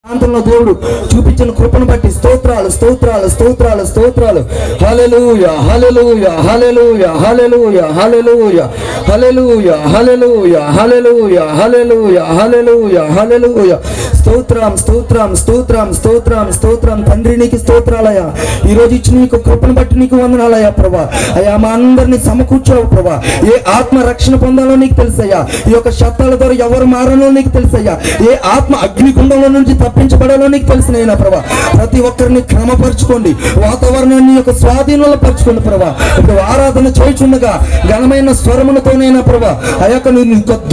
ప్రాంతంలో దేవుడు చూపించిన కృపను బట్టి స్తోత్రాలు స్తోత్రాలు స్తోత్రాలు స్తోత్రాలు. హల్లెలూయా హల్లెలూయా హల్లెలూయా హల్లెలూయా హల్లెలూయా హల్లెలూయా హల్లెలూయా హల్లెలూయా హల్లెలూయా హల్లెలూయా హల్లెలూయా. స్తోత్రం స్తోత్రం స్తోత్రం స్తోత్రం స్తోత్రం. తండ్రి నీకు స్తోత్రాలయ్యా. ఈ రోజు ఇచ్చిన నీకు కృపను బట్టి నీకు వందనాలయ్యా ప్రభా. అయ్యా మా అందరినీ సమకూర్చావు ప్రభా. ఏ ఆత్మ రక్షణ పొందాలో నీకు తెలుసయ్యా. ఈ యొక్క శబ్దాల ద్వారా ఎవరు మారాలో నీకు తెలుసయ్యా. ఏ ఆత్మ అగ్నిగుండంలో నుంచి తప్పించబడాలో నీకు తెలిసినైనా ప్రభా. ప్రతి ఒక్కరిని క్రమపరచుకోండి, వాతావరణాన్ని యొక్క స్వాధీనంలో పరచుకోండి ప్రభా. ఇప్పుడు ఆరాధన చేయుచుండగా ఘనమైన స్వరములతోనైనా ప్రభా, ఆ యొక్క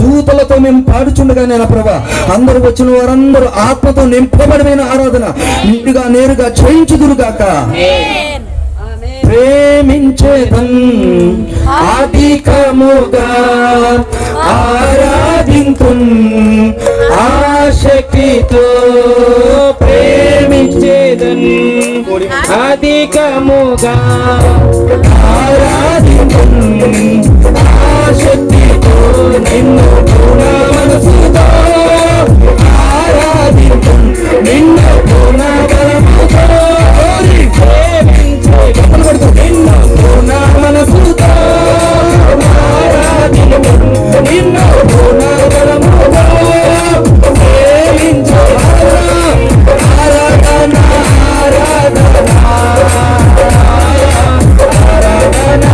దూతలతో మేము పాడుచుండగానైనా ప్రభా, అందరూ వచ్చిన వారందరూ ఆత్మతో నింపబడిన ఆరాధన నేరుగా చేయించుదురుగాక. ప్రేమించేదన్ అధికముగా ఆరాధింతున్ ఆశక్తితో. ప్రేమించేదన్ అధికముగా ఆరాధింతున్ ఆశక్తితో. నిన్ను పూర్ణ మనసుతో ఆరాధింతున్ నిన్ను పూర్ణ బలముతో. నిన్ను పూర్ణ మనసుతో ఆరాధింతున్ నిన్ను పూర్ణ బలముతో. ఆరాధన ఆరాధన ఆరాధన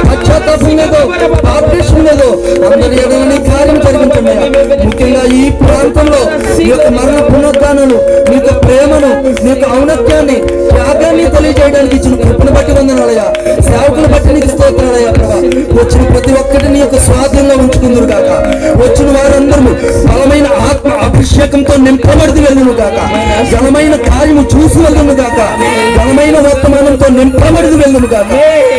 పశ్చాత్తాపం లేదో, బాప్టిజం లేదో అందరి ఎడల నీ కార్యం జరిగించండి. ముఖ్యంగా ఈ ప్రాంతంలో నీ యొక్క మరణ పునరుద్ధానాలు, నీ యొక్క ప్రేమను, నీ యొక్క ఔన్నత్యాన్ని, త్యాగాన్ని తెలియజేయడానికి ఇచ్చిన కృపను బట్టి వందనాలయ్యా. సేవకులు బట్టి నీకు స్తోత్రాలయ్యా ప్రభా. వచ్చిన ప్రతి ఒక్కటి నీ యొక్క స్వాధీనంలో ఉంచుకుందురు కాక. వచ్చిన వారందరూ బలమైన ఆత్మ అభిషేకంతో నింపబడి వెళ్ళును కాక. బలమైన కార్యము చూసి వెళ్ళును కాక. బలమైన వర్తమానంతో నింపబడి వెళ్ళును కాక.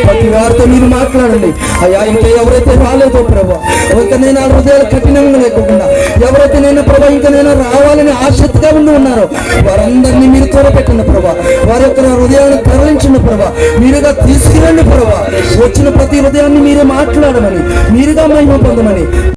ప్రతి వారితో మీరు మాట్లాడండి అయ్యా. ఇంకా ఎవరైతే రాలేదో ప్రభా, ఇంకా నేను హృదయాలు కఠినంగా లేకుండా, ఎవరైతే నేను ప్రభా ఇంకా నేను రావాలని ఆసక్తిగా ఉండి ఉన్నారో వారందరినీ మీరు త్వరపెట్టండి ప్రభా. వారి యొక్క హృదయాన్ని తరలించండి ప్రభా. మీరుగా తీసుకురండి ప్రభా. వచ్చిన ప్రతి హృదయాన్ని మీరే మాట్లాడమని, మీరుగా మహిమ పొందమని